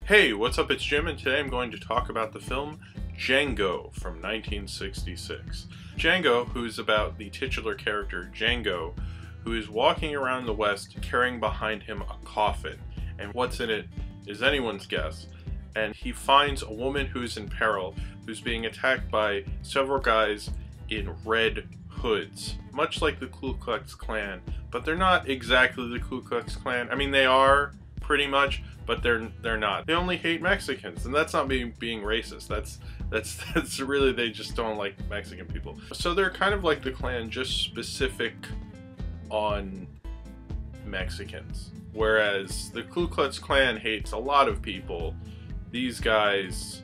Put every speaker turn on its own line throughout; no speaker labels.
Hey, what's up? It's Jim, and today I'm going to talk about the film Django from 1966. Django, who's about the titular character Django, who is walking around the West carrying behind him a coffin. And what's in it is anyone's guess. And he finds a woman who's in peril, who's being attacked by several guys in red hoods, much like the Ku Klux Klan, but they're not exactly the Ku Klux Klan. I mean, they are pretty much, but they're not. They only hate Mexicans, and that's not being racist. That's really, they just don't like Mexican people. So they're kind of like the Klan, just specific on Mexicans. Whereas the Ku Klux Klan hates a lot of people, these guys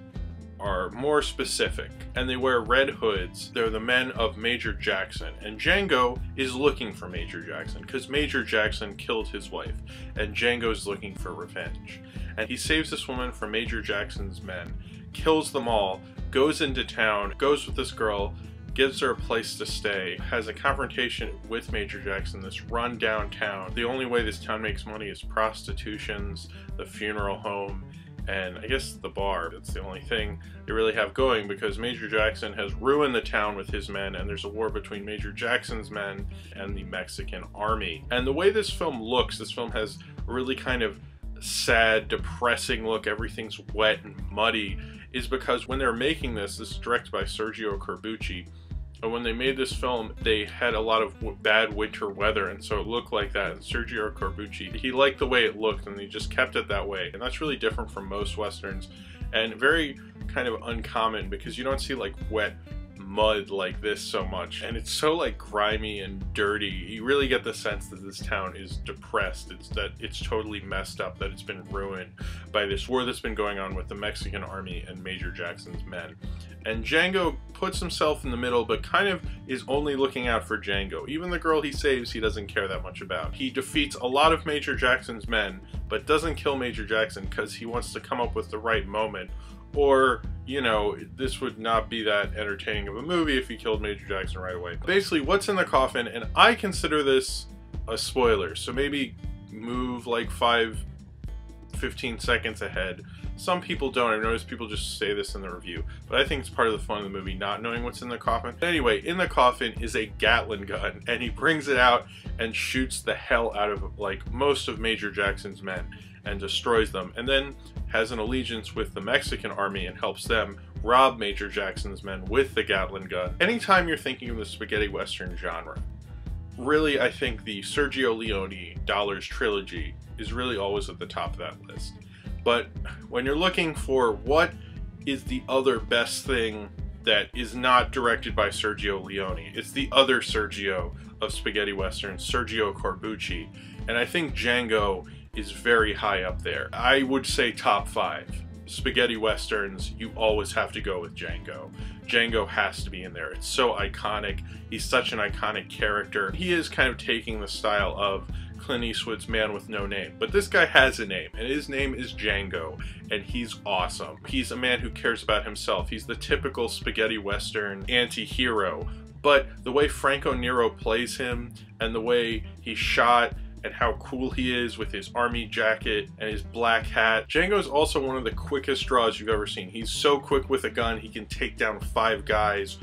are more specific, and they wear red hoods. They're the men of Major Jackson, and Django is looking for Major Jackson because Major Jackson killed his wife, and Django's looking for revenge. And he saves this woman from Major Jackson's men, kills them all, goes into town, goes with this girl, gives her a place to stay, has a confrontation with Major Jackson, this run downtown. The only way this town makes money is prostitutions, the funeral home, and I guess the bar. That's the only thing they really have going, because Major Jackson has ruined the town with his men, and there's a war between Major Jackson's men and the Mexican army. And the way this film looks, this film has a really kind of sad, depressing look. Everything's wet and muddy, is because when they're making this is directed by Sergio Corbucci, and when they made this film, they had a lot of bad winter weather, and so it looked like that. And Sergio Corbucci, he liked the way it looked, and he just kept it that way. And that's really different from most Westerns, and very kind of uncommon, because you don't see like wet mud like this so much, and it's so like grimy and dirty. You really get the sense that this town is depressed. It's totally messed up, that it's been ruined by this war that's been going on with the Mexican army and Major Jackson's men. And Django puts himself in the middle, but kind of is only looking out for Django. Even the girl he saves, he doesn't care that much about. He defeats a lot of Major Jackson's men, but doesn't kill Major Jackson because he wants to come up with the right moment. Or, you know, this would not be that entertaining of a movie if he killed Major Jackson right away. Basically, what's in the coffin, and I consider this a spoiler, so maybe move like 15 seconds ahead. Some people don't. I've noticed people just say this in the review, but I think it's part of the fun of the movie not knowing what's in the coffin. Anyway, in the coffin is a Gatling gun, and he brings it out and shoots the hell out of like most of Major Jackson's men and destroys them, and then has an allegiance with the Mexican army and helps them rob Major Jackson's men with the Gatling gun. Anytime you're thinking of the spaghetti western genre, really, I think the Sergio Leone Dollars trilogy is really always at the top of that list. But when you're looking for what is the other best thing that is not directed by Sergio Leone, it's the other Sergio of spaghetti westerns, Sergio Corbucci, and I think Django is very high up there. I would say top 5 spaghetti westerns, you always have to go with Django. Django has to be in there. It's so iconic. He's such an iconic character. He is kind of taking the style of Clint Eastwood's Man with No Name, but this guy has a name, and his name is Django, and he's awesome. He's a man who cares about himself. He's the typical spaghetti western anti-hero, but the way Franco Nero plays him, and the way he's shot, and how cool he is with his army jacket and his black hat. Django is also one of the quickest draws you've ever seen. He's so quick with a gun, he can take down 5 guys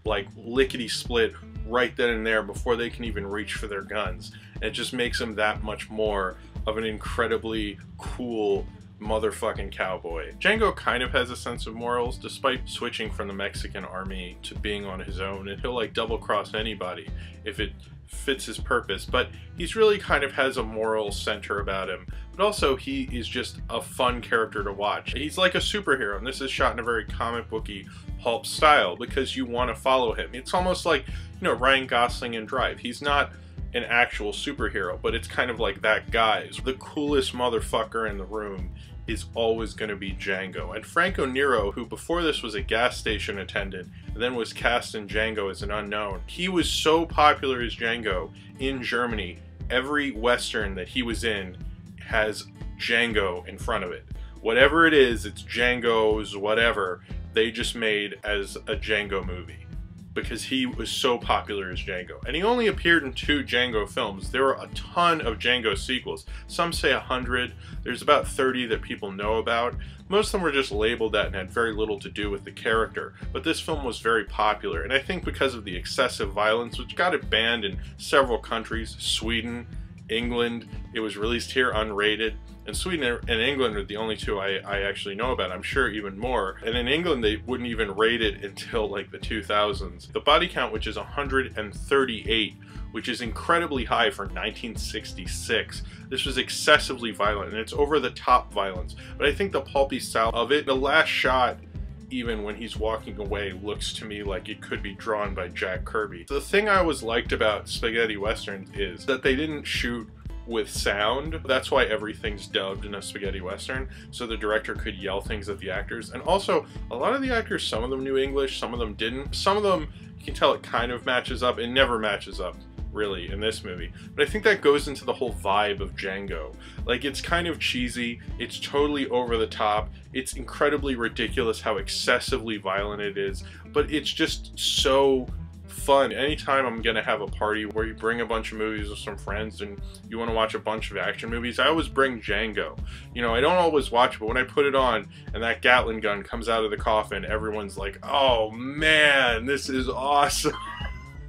like lickety-split right then and there before they can even reach for their guns. And it just makes him that much more of an incredibly cool motherfucking cowboy. Django kind of has a sense of morals, despite switching from the Mexican army to being on his own, and he'll like double-cross anybody if it fits his purpose, but he's really kind of has a moral center about him. But also, he is just a fun character to watch. He's like a superhero, and this is shot in a very comic booky pulp style because you want to follow him. It's almost like, you know, Ryan Gosling in Drive. He's not an actual superhero, but it's kind of like that guy. The coolest motherfucker in the room is always going to be Django. And Franco Nero, who before this was a gas station attendant and then was cast in Django as an unknown, he was so popular as Django in Germany, every western that he was in has Django in front of it. Whatever it is, it's Django's whatever, they just made as a Django movie, because he was so popular as Django. And he only appeared in 2 Django films. There were a ton of Django sequels. Some say 100. There's about 30 that people know about. Most of them were just labeled that and had very little to do with the character. But this film was very popular, and I think because of the excessive violence, which got it banned in several countries, Sweden, England. It was released here unrated. And Sweden and England are the only 2 I actually know about. I'm sure even more. And in England, they wouldn't even rate it until like the 2000s. The body count, which is 138, which is incredibly high for 1966. This was excessively violent, and it's over-the-top violence. But I think the pulpy style of it, the last shot, even when he's walking away, looks to me like it could be drawn by Jack Kirby. The thing I always liked about spaghetti westerns is that they didn't shoot with sound. That's why everything's dubbed in a spaghetti western, so the director could yell things at the actors. And also, a lot of the actors, some of them knew English, some of them didn't. Some of them, you can tell it kind of matches up. It never matches up, really, in this movie. But I think that goes into the whole vibe of Django. Like, it's kind of cheesy, it's totally over the top, it's incredibly ridiculous how excessively violent it is, but it's just so fun. Anytime I'm gonna have a party where you bring a bunch of movies with some friends and you want to watch a bunch of action movies, I always bring Django. You know, I don't always watch it, but when I put it on and that Gatling gun comes out of the coffin, everyone's like, oh man, this is awesome.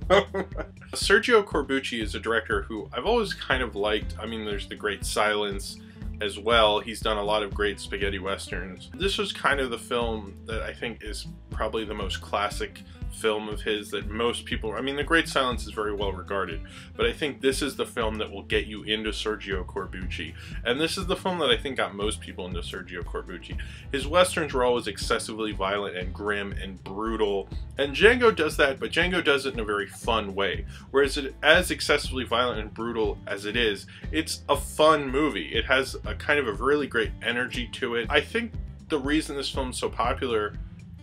Sergio Corbucci is a director who I've always kind of liked. I mean, there's The Great Silence as well. He's done a lot of great spaghetti westerns. This was kind of the film that I think is probably the most classic film of his that most people, I mean, The Great Silence is very well regarded, but I think this is the film that will get you into Sergio Corbucci. And this is the film that I think got most people into Sergio Corbucci. His westerns were always excessively violent and grim and brutal, and Django does that, but Django does it in a very fun way. Whereas it, as excessively violent and brutal as it is, it's a fun movie. It has a kind of a really great energy to it. I think the reason this film's so popular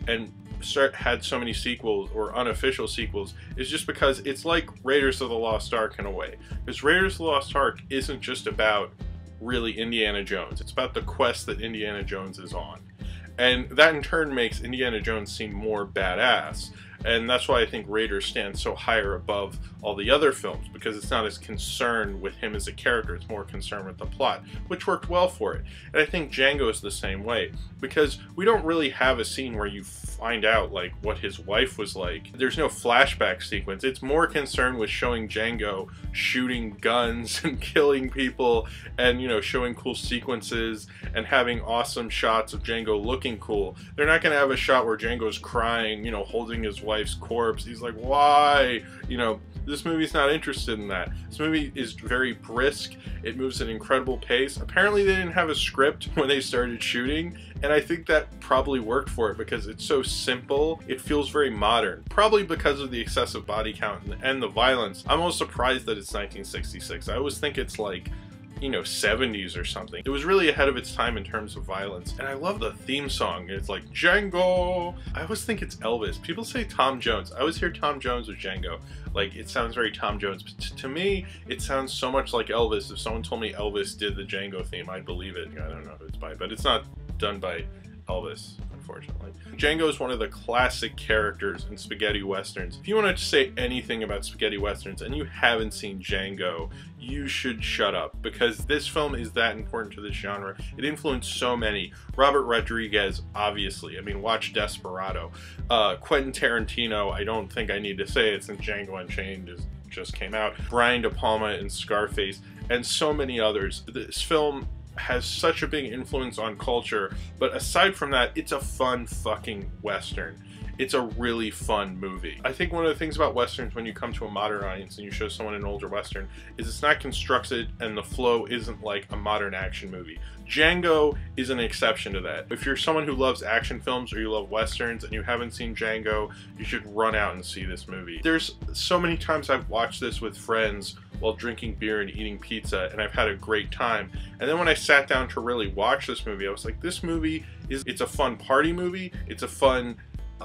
and had so many sequels or unofficial sequels is just because it's like Raiders of the Lost Ark in a way. Because Raiders of the Lost Ark isn't just about really Indiana Jones. It's about the quest that Indiana Jones is on. And that in turn makes Indiana Jones seem more badass. And that's why I think Raiders stands so higher above all the other films, because it's not as concerned with him as a character, it's more concerned with the plot, which worked well for it. And I think Django is the same way, because we don't really have a scene where you find out like what his wife was like. There's no flashback sequence. It's more concerned with showing Django shooting guns and killing people and, you know, showing cool sequences and having awesome shots of Django looking cool. They're not going to have a shot where Django's crying, you know, holding his wife's corpse. He's like, why? You know, this movie's not interested in that. This movie is very brisk. It moves at an incredible pace. Apparently they didn't have a script when they started shooting, and I think that probably worked for it because it's so simple. It feels very modern. Probably because of the excessive body count and the violence. I'm almost surprised that it's 1966. I always think it's like, you know, 70s or something. It was really ahead of its time in terms of violence. And I love the theme song. It's like, Django! I always think it's Elvis. People say Tom Jones. I always hear Tom Jones with Django. Like, it sounds very Tom Jones. But to me, it sounds so much like Elvis. If someone told me Elvis did the Django theme, I'd believe it. I don't know who it's by, but it's not done by Elvis, unfortunately. Django is one of the classic characters in spaghetti westerns. If you want to say anything about spaghetti westerns and you haven't seen Django, you should shut up, because this film is that important to this genre. It influenced so many. Robert Rodriguez, obviously. I mean, watch Desperado. Quentin Tarantino, I don't think I need to say it since Django Unchained just came out. Brian De Palma in Scarface, and so many others. This film has such a big influence on culture, but aside from that, it's a fun fucking western. It's a really fun movie. I think one of the things about westerns when you come to a modern audience and you show someone an older western is it's not constructed and the flow isn't like a modern action movie. Django is an exception to that. If you're someone who loves action films or you love westerns and you haven't seen Django, you should run out and see this movie. There's so many times I've watched this with friends while drinking beer and eating pizza, and I've had a great time. And then when I sat down to really watch this movie, I was like, this movie it's a fun party movie, it's a fun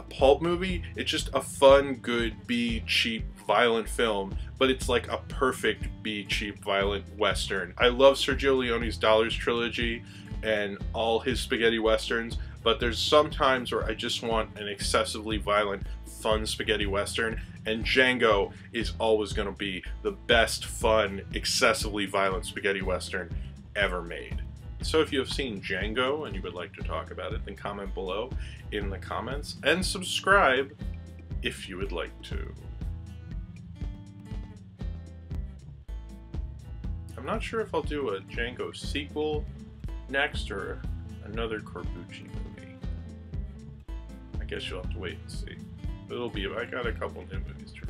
pulp movie, it's just a fun, good, B, cheap, violent film, but it's like a perfect B, cheap, violent western. I love Sergio Leone's Dollars trilogy and all his spaghetti westerns, but there's some times where I just want an excessively violent, fun spaghetti western, and Django is always going to be the best, fun, excessively violent spaghetti western ever made. So if you have seen Django and you would like to talk about it, then comment below in the comments, and subscribe if you would like to. I'm not sure if I'll do a Django sequel next or another Corbucci movie. I guess you'll have to wait and see. It'll be, I got a couple new movies to